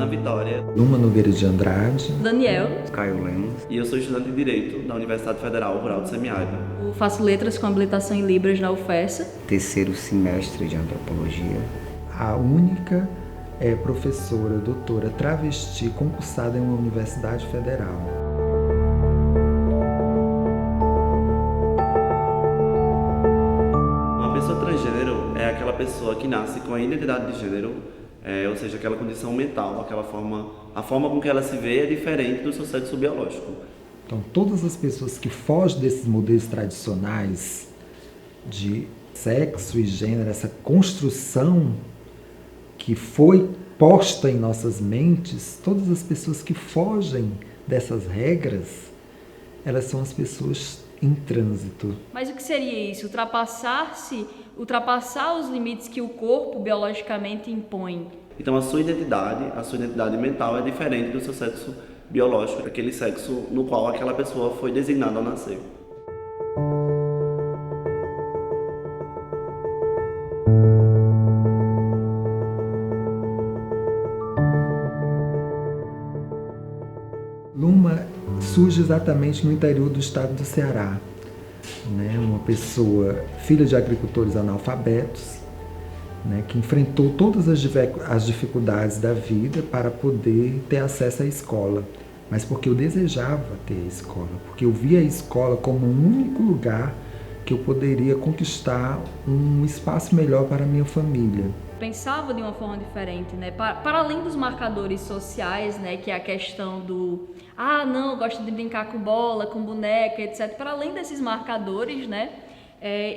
Vitória. Luma Nogueira de Andrade. Daniel. Caio Lemos. E eu sou estudante de Direito da Universidade Federal Rural de Semiárido. Eu faço letras com habilitação em Libras na UFESA. Terceiro semestre de Antropologia. A única professora, doutora, travesti concursada em uma universidade federal. Uma pessoa transgênero é aquela pessoa que nasce com a identidade de gênero, ou seja, aquela condição mental, a forma com que ela se vê é diferente do seu sexo biológico. Então, todas as pessoas que fogem desses modelos tradicionais de sexo e gênero, essa construção que foi posta em nossas mentes, todas as pessoas que fogem dessas regras, elas são as pessoas em trânsito. Mas o que seria isso? Ultrapassar os limites que o corpo biologicamente impõe. Então a sua identidade mental é diferente do seu sexo biológico, aquele sexo no qual aquela pessoa foi designada ao nascer. Luma surge exatamente no interior do estado do Ceará, né? Uma pessoa, filha de agricultores analfabetos, né? Que enfrentou todas as dificuldades da vida para poder ter acesso à escola, mas porque eu desejava ter a escola, porque eu via a escola como o único lugar que eu poderia conquistar um espaço melhor para a minha família. Pensava de uma forma diferente, né? Para além dos marcadores sociais, né? Que é a questão do não, eu gosto de brincar com bola, com boneca, etc. Para além desses marcadores, né?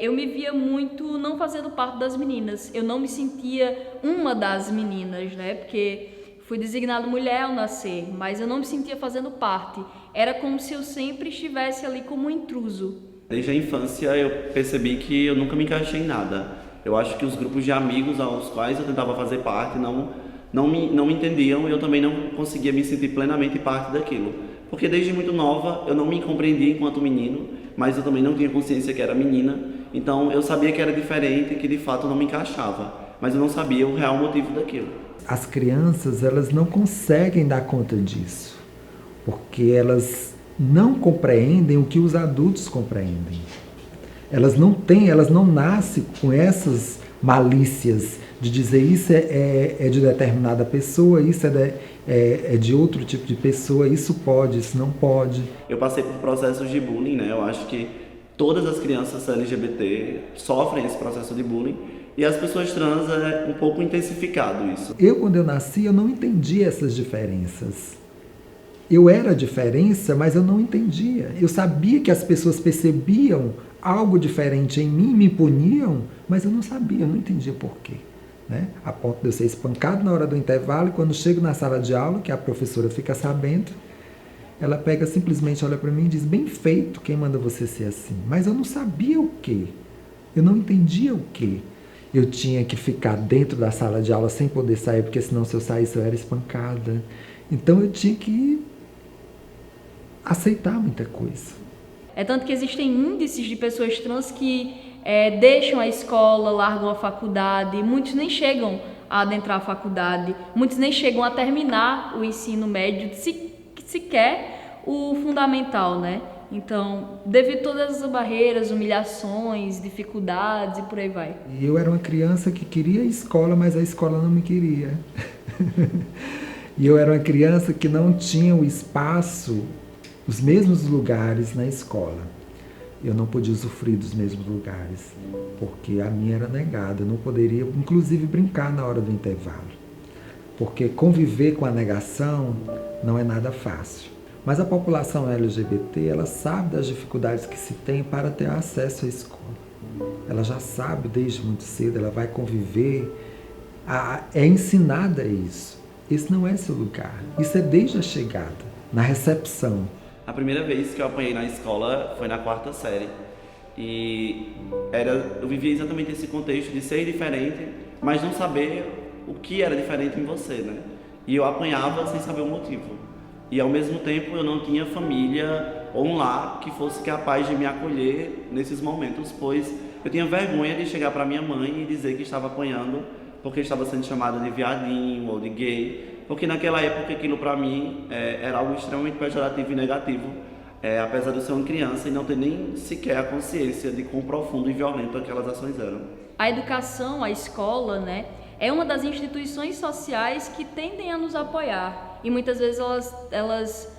Eu me via muito não fazendo parte das meninas. Eu não me sentia uma das meninas, né? Porque fui designada mulher ao nascer, mas eu não me sentia fazendo parte. Era como se eu sempre estivesse ali como um intruso. Desde a infância eu percebi que eu nunca me encaixei em nada. Eu acho que os grupos de amigos aos quais eu tentava fazer parte não me entendiam e eu também não conseguia me sentir plenamente parte daquilo. Porque desde muito nova eu não me compreendia enquanto menino, mas eu também não tinha consciência que era menina. Então eu sabia que era diferente, que de fato não me encaixava, mas eu não sabia o real motivo daquilo. As crianças, elas não conseguem dar conta disso, porque elas não compreendem o que os adultos compreendem. Elas não nascem com essas malícias de dizer isso é de determinada pessoa, isso é de outro tipo de pessoa, isso pode, isso não pode. Eu passei por processos de bullying, né? Eu acho que todas as crianças LGBT sofrem esse processo de bullying e as pessoas trans é um pouco intensificado isso. Quando eu nasci, eu não entendia essas diferenças. Eu era a diferença, mas eu não entendia. Eu sabia que as pessoas percebiam algo diferente em mim, me puniam, mas eu não sabia, eu não entendia por quê. Né? A ponto de eu ser espancado na hora do intervalo e quando chego na sala de aula, que a professora fica sabendo, ela pega simplesmente, olha para mim e diz, bem feito, quem manda você ser assim? Mas eu não sabia o quê, eu não entendia o quê. Eu tinha que ficar dentro da sala de aula sem poder sair, porque senão se eu saísse eu era espancada. Então eu tinha que aceitar muita coisa. É tanto que existem índices de pessoas trans que deixam a escola, largam a faculdade, muitos nem chegam a adentrar a faculdade, muitos nem chegam a terminar o ensino médio, sequer o fundamental, né? Então, devido a todas as barreiras, humilhações, dificuldades e por aí vai. E eu era uma criança que queria a escola, mas a escola não me queria. E eu era uma criança que não tinha o espaço, os mesmos lugares na escola. Eu não podia usufruir dos mesmos lugares, porque a minha era negada. Eu não poderia, inclusive, brincar na hora do intervalo. Porque conviver com a negação não é nada fácil. Mas a população LGBT, ela sabe das dificuldades que se tem para ter acesso à escola. Ela já sabe desde muito cedo, ela vai conviver, é ensinada isso. Esse não é seu lugar, isso é desde a chegada, na recepção. A primeira vez que eu apanhei na escola foi na 4ª série. E eu vivia exatamente esse contexto de ser diferente, mas não saber o que era diferente em você, né? E eu apanhava sem saber o motivo. E ao mesmo tempo eu não tinha família ou um lar que fosse capaz de me acolher nesses momentos, pois eu tinha vergonha de chegar para minha mãe e dizer que estava apanhando porque estava sendo chamada de viadinho ou de gay, porque naquela época aquilo para mim era algo extremamente pejorativo e negativo, apesar de eu ser uma criança e não ter nem sequer a consciência de quão profundo e violento aquelas ações eram. A educação, a escola, né, é uma das instituições sociais que tendem a nos apoiar e muitas vezes elas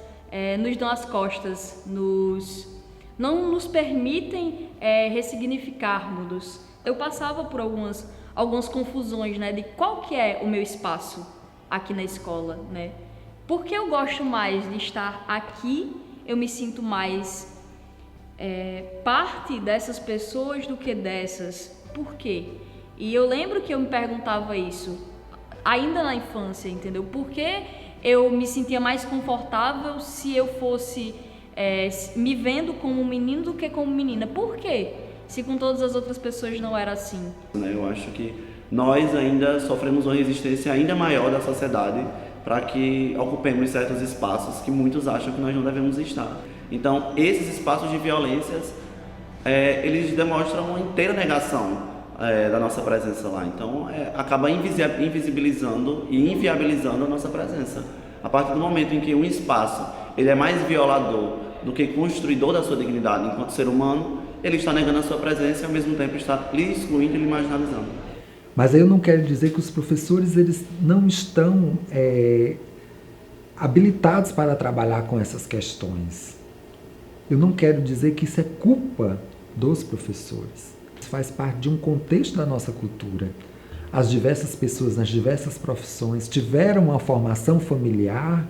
nos dão as costas, não nos permitem ressignificarmos. Eu passava por algumas confusões, né, de qual que é o meu espaço aqui na escola, né? Porque eu gosto mais de estar aqui, eu me sinto mais parte dessas pessoas do que dessas. Por quê? E eu lembro que eu me perguntava isso ainda na infância, entendeu? Por que eu me sentia mais confortável se eu fosse me vendo como um menino do que como menina? Por quê? Se com todas as outras pessoas não era assim. Eu acho que nós ainda sofremos uma resistência ainda maior da sociedade para que ocupemos certos espaços que muitos acham que nós não devemos estar. Então, esses espaços de violências, eles demonstram uma inteira negação da nossa presença lá. Então, acaba invisibilizando e inviabilizando a nossa presença. A partir do momento em que um espaço ele é mais violador do que construidor da sua dignidade enquanto ser humano, ele está negando a sua presença e ao mesmo tempo está lhe excluindo e lhe marginalizando. Mas aí eu não quero dizer que os professores eles não estão habilitados para trabalhar com essas questões. Eu não quero dizer que isso é culpa dos professores. Isso faz parte de um contexto da nossa cultura. As diversas pessoas nas diversas profissões tiveram uma formação familiar,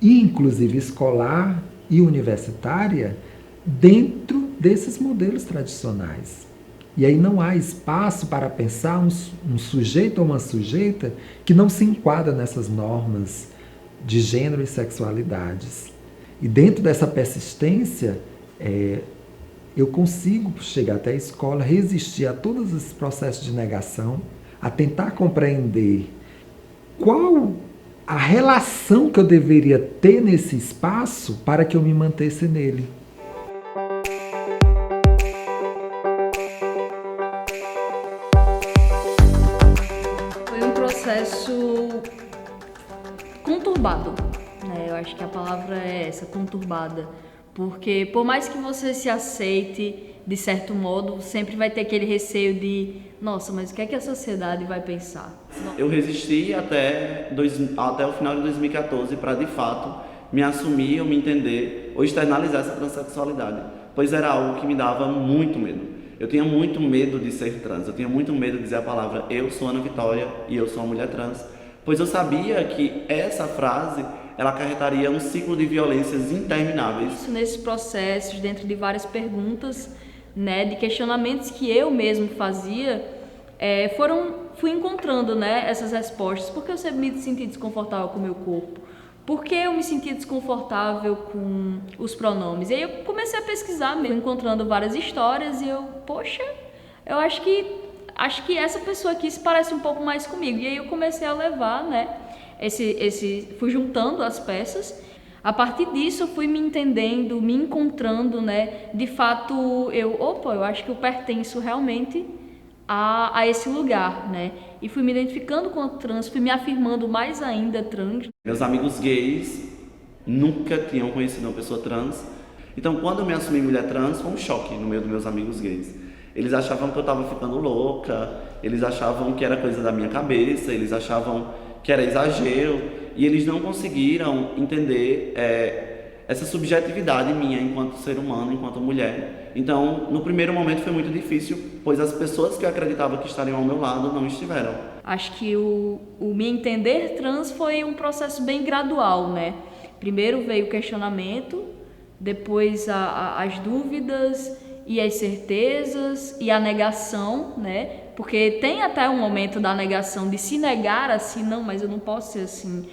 inclusive escolar e universitária, dentro desses modelos tradicionais. E aí não há espaço para pensar um sujeito ou uma sujeita que não se enquadra nessas normas de gênero e sexualidades. E dentro dessa persistência, eu consigo chegar até a escola, resistir a todos esses processos de negação, a tentar compreender qual a relação que eu deveria ter nesse espaço para que eu me mantesse nele. Foi um processo conturbado, né? Eu acho que a palavra é essa, conturbada. Porque por mais que você se aceite, de certo modo, sempre vai ter aquele receio de nossa, mas o que é que a sociedade vai pensar? Eu resisti até o final de 2014 para, de fato, me assumir ou me entender ou externalizar essa transexualidade, pois era algo que me dava muito medo. Eu tinha muito medo de ser trans, eu tinha muito medo de dizer a palavra eu sou Ana Vitória e eu sou uma mulher trans, pois eu sabia que essa frase ela acarretaria um ciclo de violências intermináveis. Isso, nesses processos, dentro de várias perguntas, né, de questionamentos que eu mesmo fazia, fui encontrando, né, essas respostas. Por que eu sempre me senti desconfortável com o meu corpo? Por que eu me sentia desconfortável com os pronomes? E aí eu comecei a pesquisar mesmo, encontrando várias histórias e eu, poxa, eu acho que essa pessoa aqui se parece um pouco mais comigo. E aí eu comecei a levar, né, fui juntando as peças. A partir disso eu fui me entendendo, me encontrando, né? De fato, eu acho que eu pertenço realmente a esse lugar, né? E fui me identificando com a trans, fui me afirmando mais ainda trans. Meus amigos gays nunca tinham conhecido uma pessoa trans. Então, quando eu me assumi mulher trans, foi um choque no meio dos meus amigos gays. Eles achavam que eu estava ficando louca, eles achavam que era coisa da minha cabeça, eles achavam que era exagero, e eles não conseguiram entender essa subjetividade minha enquanto ser humano, enquanto mulher. Então, no primeiro momento foi muito difícil, pois as pessoas que eu acreditava que estariam ao meu lado não estiveram. Acho que o me entender trans foi um processo bem gradual, né? Primeiro veio o questionamento, depois as dúvidas e as certezas e a negação, né? Porque tem até um momento da negação, de se negar assim, não, mas eu não posso ser assim.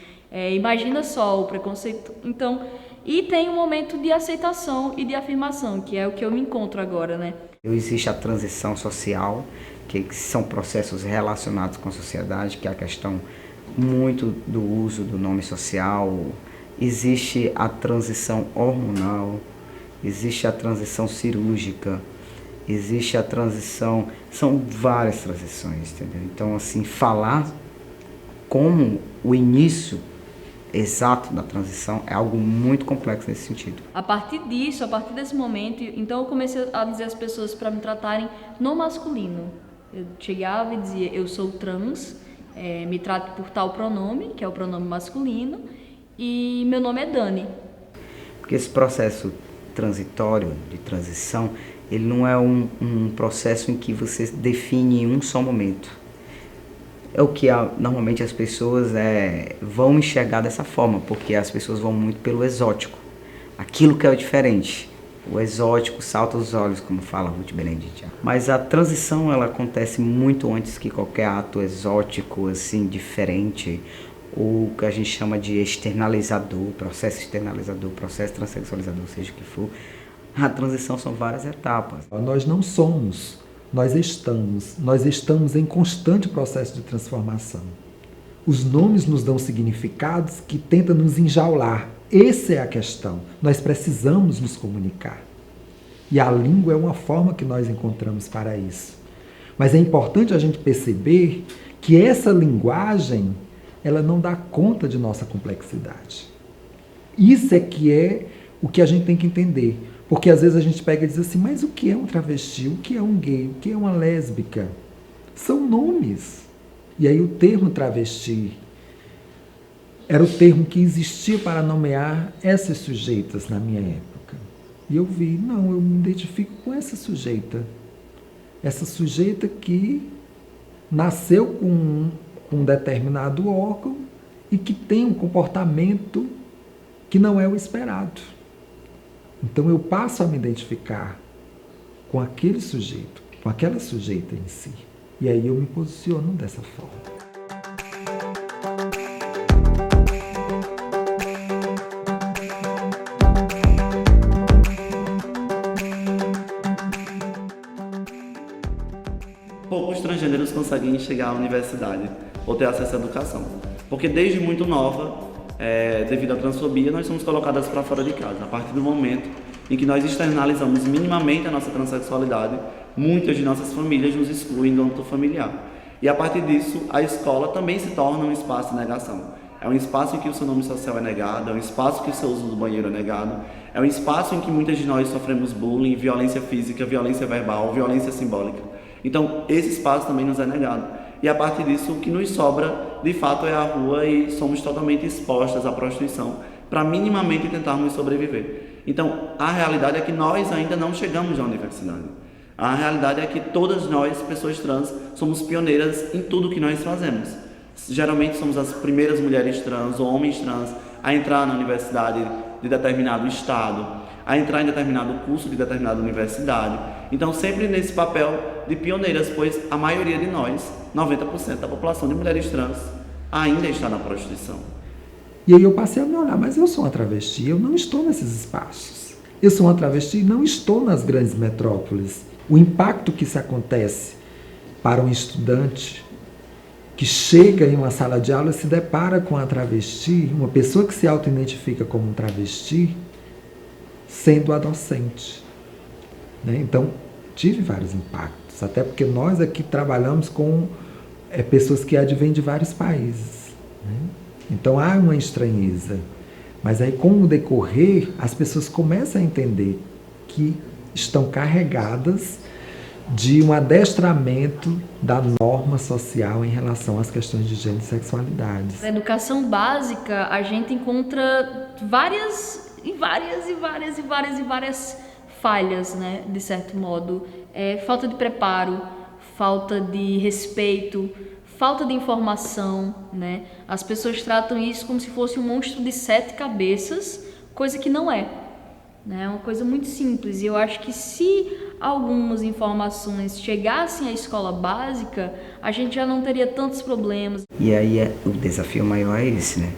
Imagina só o preconceito. Então, e tem um momento de aceitação e de afirmação, que é o que eu me encontro agora, né? Existe a transição social, que são processos relacionados com a sociedade, que é a questão muito do uso do nome social. Existe a transição hormonal, existe a transição cirúrgica, existe a transição, são várias transições, entendeu? Então, assim, falar como o início exato da transição é algo muito complexo nesse sentido. A partir disso, a partir desse momento, então eu comecei a dizer às pessoas para me tratarem no masculino. Eu chegava e dizia, eu sou trans, me trato por tal pronome, que é o pronome masculino, e meu nome é Dani. Porque esse processo transitório, de transição, ele não é um processo em que você define em um só momento. É o que normalmente as pessoas vão enxergar dessa forma, porque as pessoas vão muito pelo exótico. Aquilo que é o diferente. O exótico salta aos olhos, como fala Ruth Benedict. Mas a transição, ela acontece muito antes que qualquer ato exótico, assim, diferente, ou que a gente chama de externalizador, processo transexualizador, seja o que for. A transição são várias etapas. Nós não somos, nós estamos em constante processo de transformação. Os nomes nos dão significados que tentam nos enjaular. Essa é a questão. Nós precisamos nos comunicar. E a língua é uma forma que nós encontramos para isso. Mas é importante a gente perceber que essa linguagem, ela não dá conta de nossa complexidade. Isso é que é o que a gente tem que entender. Porque às vezes a gente pega e diz assim, mas o que é um travesti? O que é um gay? O que é uma lésbica? São nomes. E aí o termo travesti era o termo que existia para nomear essas sujeitas na minha época. E eu vi, não, eu me identifico com essa sujeita. Essa sujeita que nasceu com um determinado órgão e que tem um comportamento que não é o esperado. Então eu passo a me identificar com aquele sujeito, com aquela sujeita em si. E aí eu me posiciono dessa forma. Poucos transgêneros conseguem chegar à universidade ou ter acesso à educação. Porque desde muito nova, devido à transfobia, nós somos colocadas para fora de casa. A partir do momento em que nós externalizamos minimamente a nossa transexualidade, muitas de nossas famílias nos excluem do âmbito familiar. E a partir disso, a escola também se torna um espaço de negação. É um espaço em que o seu nome social é negado, é um espaço em que o seu uso do banheiro é negado, é um espaço em que muitas de nós sofremos bullying, violência física, violência verbal, violência simbólica. Então, esse espaço também nos é negado. E a partir disso, o que nos sobra, de fato, é a rua e somos totalmente expostas à prostituição para minimamente tentarmos sobreviver. Então, a realidade é que nós ainda não chegamos à universidade. A realidade é que todas nós, pessoas trans, somos pioneiras em tudo que nós fazemos. Geralmente somos as primeiras mulheres trans ou homens trans a entrar na universidade de determinado estado, a entrar em determinado curso de determinada universidade. Então, sempre nesse papel de pioneiras, pois a maioria de nós, 90% da população de mulheres trans, ainda está na prostituição. E aí eu passei a me olhar, mas eu sou uma travesti, eu não estou nesses espaços. Eu sou uma travesti e não estou nas grandes metrópoles. O impacto que isso acontece para um estudante que chega em uma sala de aula e se depara com a travesti, uma pessoa que se auto-identifica como um travesti, sendo a docente. Então, tive vários impactos, até porque nós aqui trabalhamos com pessoas que advêm de vários países. Então, há uma estranheza. Mas aí, com o decorrer, as pessoas começam a entender que estão carregadas de um adestramento da norma social em relação às questões de gênero e sexualidades. Na educação básica, a gente encontra várias falhas, né, de certo modo. Falta de preparo, falta de respeito, falta de informação, né? As pessoas tratam isso como se fosse um monstro de 7 cabeças, coisa que não é. É uma coisa muito simples. E eu acho que se algumas informações chegassem à escola básica, a gente já não teria tantos problemas. E aí o desafio maior é esse, né?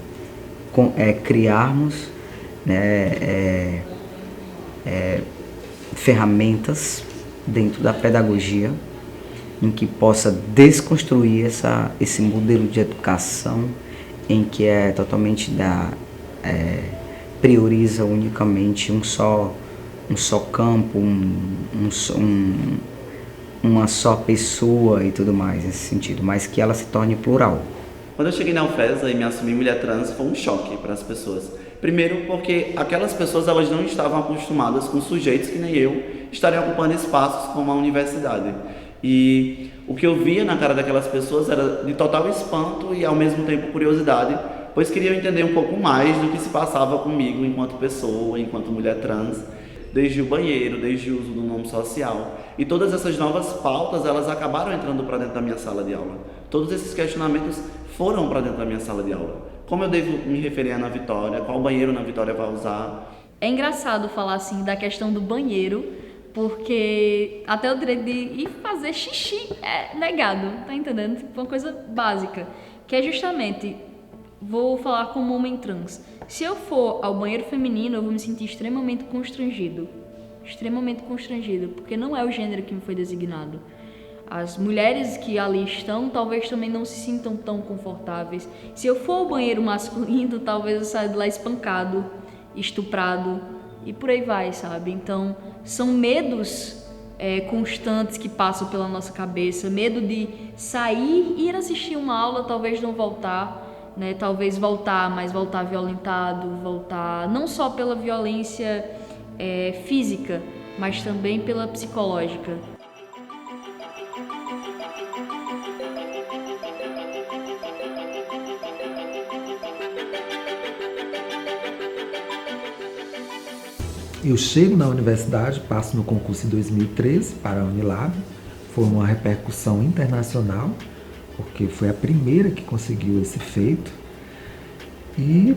Criarmos, né, ferramentas dentro da pedagogia em que possa desconstruir esse modelo de educação em que é totalmente prioriza unicamente um só campo, uma só pessoa e tudo mais nesse sentido, mas que ela se torne plural. Quando eu cheguei na UFESA e me assumi mulher trans, foi um choque para as pessoas. Primeiro porque aquelas pessoas elas não estavam acostumadas com sujeitos que nem eu estarem ocupando espaços como a universidade. E o que eu via na cara daquelas pessoas era de total espanto e ao mesmo tempo curiosidade, pois queriam entender um pouco mais do que se passava comigo enquanto pessoa, enquanto mulher trans, desde o banheiro, desde o uso do nome social. E todas essas novas pautas, elas acabaram entrando para dentro da minha sala de aula. Todos esses questionamentos foram para dentro da minha sala de aula. Como eu devo me referir à Ana Vitória? Qual banheiro Ana Vitória vai usar? É engraçado falar assim da questão do banheiro, porque até o direito de ir fazer xixi é negado, tá entendendo? Tipo, uma coisa básica, que é justamente, vou falar como homem trans. Se eu for ao banheiro feminino, eu vou me sentir extremamente constrangido, porque não é o gênero que me foi designado. As mulheres que ali estão, talvez também não se sintam tão confortáveis. Se eu for ao banheiro masculino, talvez eu saia de lá espancado, estuprado e por aí vai, sabe? Então, são medos constantes que passam pela nossa cabeça. Medo de sair, ir assistir uma aula, talvez não voltar, né? Talvez voltar, mas voltar violentado, voltar não só pela violência física, mas também pela psicológica. Eu chego na universidade, passo no concurso em 2013 para a Unilab, foi uma repercussão internacional, porque foi a primeira que conseguiu esse feito. E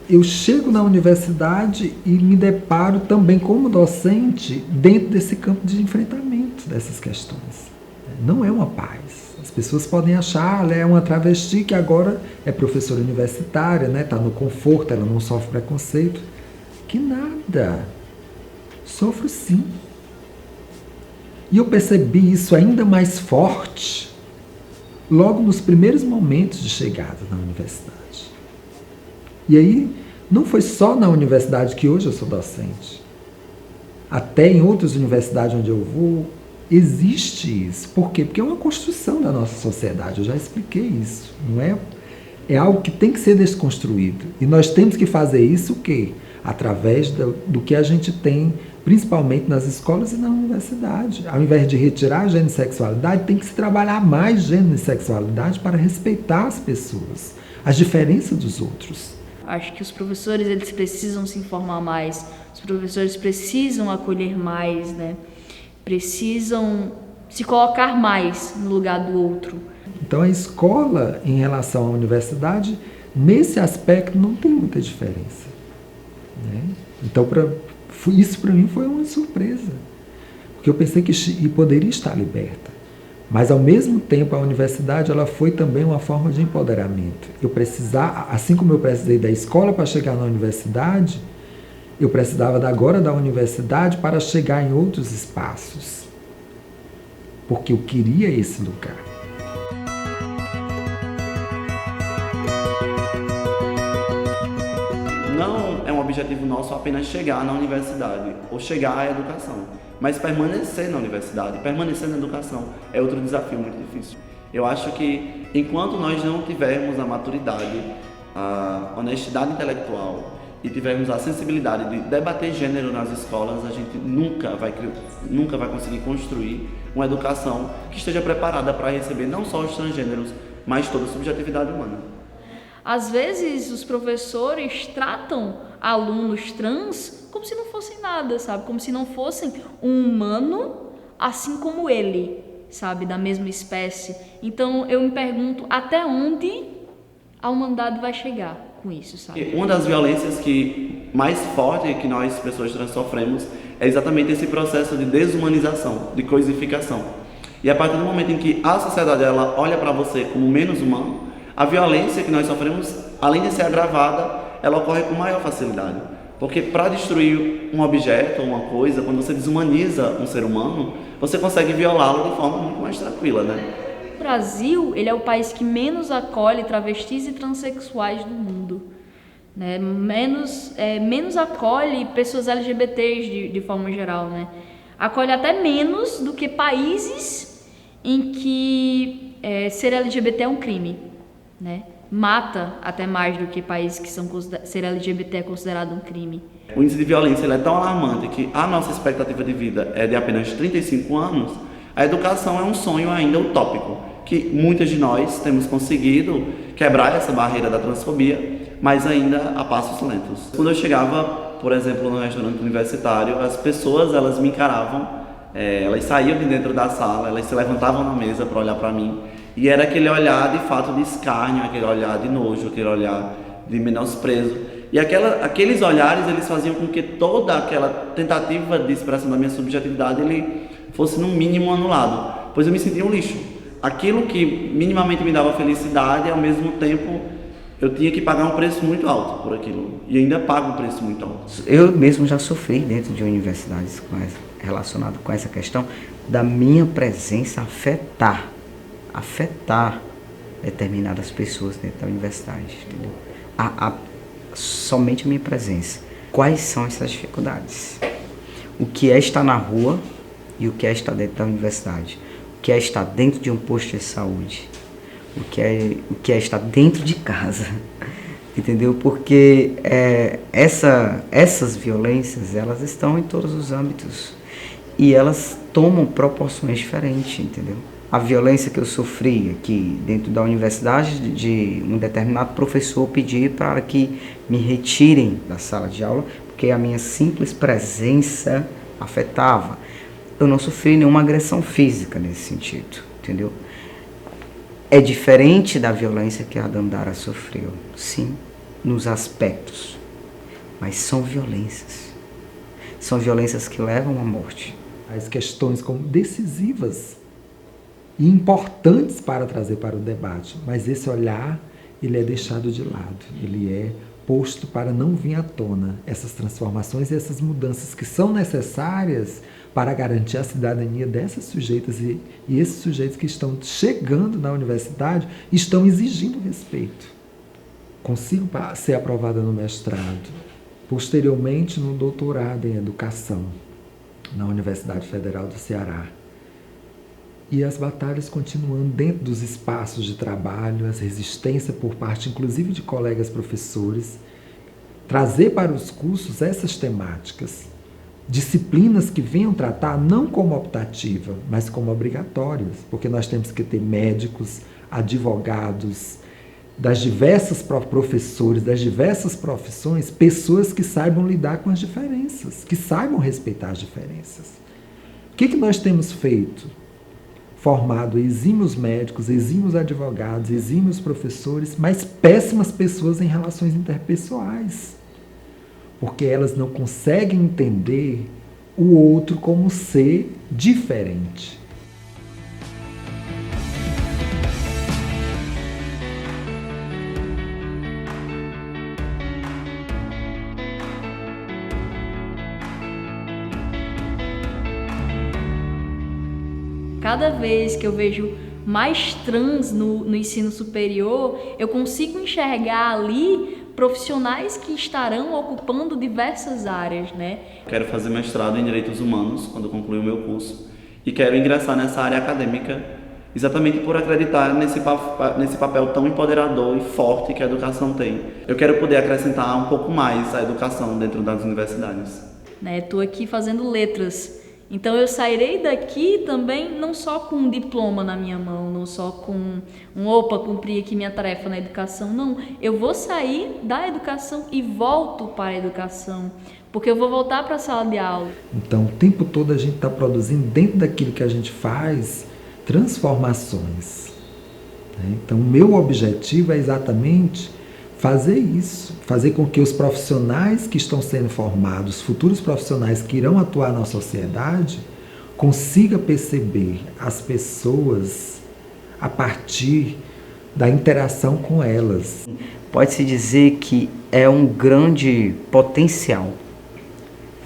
eu chego na universidade e me deparo também como docente dentro desse campo de enfrentamento dessas questões. Não é uma paz. As pessoas podem achar, ela é uma travesti que agora é professora universitária, né? Está no conforto, ela não sofre preconceito. Que nada. Sofro sim. E eu percebi isso ainda mais forte logo nos primeiros momentos de chegada na universidade. E aí, não foi só na universidade que hoje eu sou docente. Até em outras universidades onde eu vou, existe isso. Por quê? Porque é uma construção da nossa sociedade, eu já expliquei isso. Não é? É algo que tem que ser desconstruído. E nós temos que fazer isso o quê? Através do que a gente tem, principalmente nas escolas e na universidade. Ao invés de retirar a genissexualidade, tem que se trabalhar mais genissexualidade para respeitar as pessoas, as diferenças dos outros. Acho que os professores eles precisam se informar mais, os professores precisam acolher mais, né? Precisam se colocar mais no lugar do outro. Então a escola, em relação à universidade, nesse aspecto não tem muita diferença. Né? Então, isso para mim foi uma surpresa, porque eu pensei que poderia estar liberta, mas ao mesmo tempo a universidade ela foi também uma forma de empoderamento. Eu precisava, assim como eu precisei da escola para chegar na universidade, eu precisava agora da universidade para chegar em outros espaços, porque eu queria esse lugar. Não é um objetivo nosso apenas chegar na universidade ou chegar à educação, mas permanecer na universidade, permanecer na educação é outro desafio muito difícil. Eu acho que enquanto nós não tivermos a maturidade, a honestidade intelectual e tivermos a sensibilidade de debater gênero nas escolas, a gente nunca vai conseguir construir uma educação que esteja preparada para receber não só os transgêneros, mas toda a subjetividade humana. Às vezes os professores tratam alunos trans como se não fossem nada, sabe? Como se não fossem um humano assim como ele, sabe? Da mesma espécie. Então eu me pergunto até onde a humanidade vai chegar com isso, sabe? Uma das violências mais forte que nós, pessoas trans, sofremos é exatamente esse processo de desumanização, de coisificação. E a partir do momento em que a sociedade ela olha para você como menos humano, a violência que nós sofremos, além de ser agravada, ela ocorre com maior facilidade. Porque para destruir um objeto ou uma coisa, quando você desumaniza um ser humano, você consegue violá-lo de forma muito mais tranquila, né? O Brasil, ele é o país que menos acolhe travestis e transexuais do mundo. Né? Menos acolhe pessoas LGBTs de forma geral. Né? Acolhe até menos do que países em que ser LGBT é um crime. Né? mata até mais do que países que ser LGBT é considerado um crime. O índice de violência ele é tão alarmante que a nossa expectativa de vida é de apenas 35 anos, a educação é um sonho ainda utópico, que muitas de nós temos conseguido quebrar essa barreira da transfobia, mas ainda a passos lentos. Quando eu chegava, por exemplo, no restaurante universitário, as pessoas elas me encaravam, elas saíam de dentro da sala, elas se levantavam na mesa para olhar para mim, e era aquele olhar de fato de escárnio, aquele olhar de nojo, aquele olhar de menosprezo. E aqueles olhares eles faziam com que toda aquela tentativa de expressão da minha subjetividade ele fosse no mínimo anulado, pois eu me sentia um lixo. Aquilo que minimamente me dava felicidade, ao mesmo tempo eu tinha que pagar um preço muito alto por aquilo, e ainda pago um preço muito alto. Eu mesmo já sofri dentro de universidades relacionado com essa questão da minha presença afetar determinadas pessoas dentro da universidade, entendeu? Somente a minha presença. Quais são essas dificuldades? O que é estar na rua e o que é estar dentro da universidade? O que é estar dentro de um posto de saúde? O que é estar dentro de casa? Entendeu? Porque essas violências, elas estão em todos os âmbitos e elas tomam proporções diferentes, entendeu? A violência que eu sofri aqui dentro da universidade, de um determinado professor pedir para que me retirem da sala de aula, porque a minha simples presença afetava. Eu não sofri nenhuma agressão física nesse sentido, entendeu? É diferente da violência que a Dandara sofreu, sim, nos aspectos, mas são violências. São violências que levam à morte. As questões como decisivas e importantes para trazer para o debate, mas esse olhar ele é deixado de lado, ele é posto para não vir à tona essas transformações e essas mudanças que são necessárias para garantir a cidadania dessas sujeitas e esses sujeitos que estão chegando na universidade estão exigindo respeito. Consigo ser aprovada no mestrado, posteriormente no doutorado em educação na Universidade Federal do Ceará. E as batalhas continuando dentro dos espaços de trabalho, as resistências por parte, inclusive, de colegas professores, trazer para os cursos essas temáticas, disciplinas que venham tratar não como optativa, mas como obrigatórias, porque nós temos que ter médicos, advogados, das diversas professores, das diversas profissões, pessoas que saibam lidar com as diferenças, que saibam respeitar as diferenças. O que nós temos feito? Formado exímios médicos, exímios advogados, exímios professores, mas péssimas pessoas em relações interpessoais, porque elas não conseguem entender o outro como ser diferente. Cada vez que eu vejo mais trans no ensino superior, eu consigo enxergar ali profissionais que estarão ocupando diversas áreas, né? Quero fazer mestrado em Direitos Humanos quando concluir o meu curso e quero ingressar nessa área acadêmica exatamente por acreditar nesse papel tão empoderador e forte que a educação tem. Eu quero poder acrescentar um pouco mais a educação dentro das universidades. Estou aqui fazendo letras. Então eu sairei daqui também não só com um diploma na minha mão, não só com cumpri aqui minha tarefa na educação, não. Eu vou sair da educação e volto para a educação, porque eu vou voltar para a sala de aula. Então o tempo todo a gente está produzindo dentro daquilo que a gente faz transformações. Então o meu objetivo é exatamente fazer isso, fazer com que os profissionais que estão sendo formados, futuros profissionais que irão atuar na sociedade, consigam perceber as pessoas a partir da interação com elas. Pode-se dizer que é um grande potencial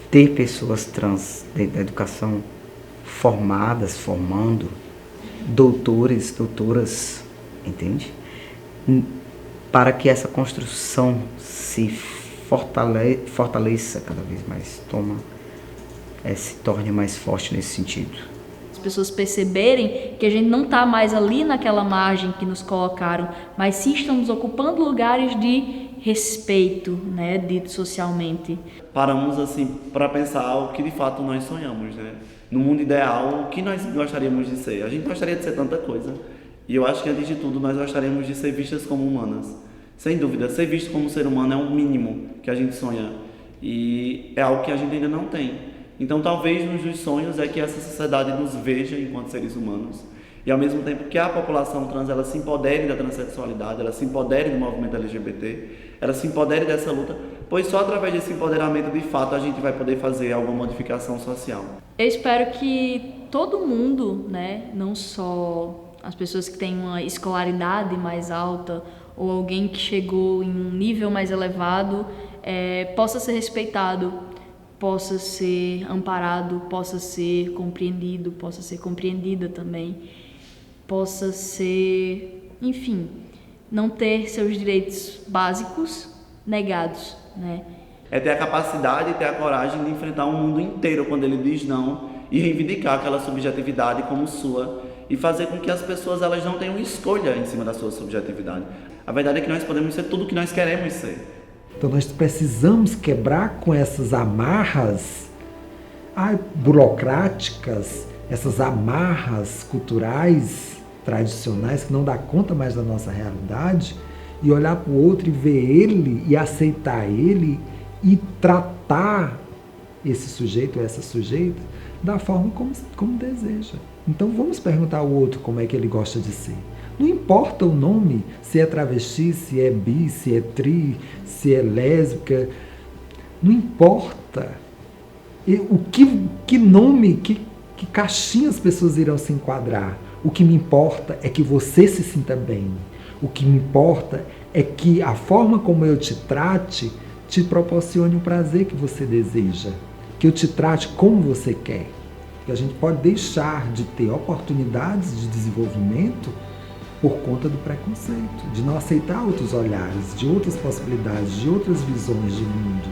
ter pessoas trans dentro da educação formadas, formando, doutores, doutoras, entende? Para que essa construção se fortaleça cada vez mais, se torne mais forte nesse sentido. pessoas perceberem que a gente não está mais ali naquela margem que nos colocaram, mas sim estamos ocupando lugares de respeito, né, dito socialmente. Paramos assim para pensar o que de fato nós sonhamos, né? No mundo ideal, o que nós gostaríamos de ser? A gente gostaria de ser tanta coisa. E eu acho que, antes de tudo, nós gostaríamos de ser vistas como humanas. Sem dúvida, ser visto como ser humano é o mínimo que a gente sonha. E é algo que a gente ainda não tem. Então, talvez, um dos sonhos é que essa sociedade nos veja enquanto seres humanos. E, ao mesmo tempo, que a população trans, ela se empodere da transexualidade, ela se empodere do movimento LGBT, ela se empodere dessa luta, pois só através desse empoderamento, de fato, a gente vai poder fazer alguma modificação social. Eu espero que todo mundo, né, não só as pessoas que têm uma escolaridade mais alta ou alguém que chegou em um nível mais elevado, possa ser respeitado, possa ser amparado, possa ser compreendido, possa ser compreendida também, possa ser, enfim, não ter seus direitos básicos negados, né? É ter a capacidade e ter a coragem de enfrentar o mundo inteiro quando ele diz não e reivindicar aquela subjetividade como sua e fazer com que as pessoas elas não tenham escolha em cima da sua subjetividade. A verdade é que nós podemos ser tudo o que nós queremos ser. Então nós precisamos quebrar com essas amarras burocráticas, essas amarras culturais, tradicionais, que não dá conta mais da nossa realidade, e olhar para o outro e ver ele e aceitar ele e tratar esse sujeito ou essa sujeita da forma como deseja. Então vamos perguntar ao outro como é que ele gosta de ser. Não importa o nome, se é travesti, se é bi, se é tri, se é lésbica, não importa. Que nome, que caixinha as pessoas irão se enquadrar. O que me importa é que você se sinta bem. O que me importa é que a forma como eu te trate te proporcione o prazer que você deseja. Que eu te trate como você quer. Que a gente pode deixar de ter oportunidades de desenvolvimento por conta do preconceito, de não aceitar outros olhares, de outras possibilidades, de outras visões de mundo.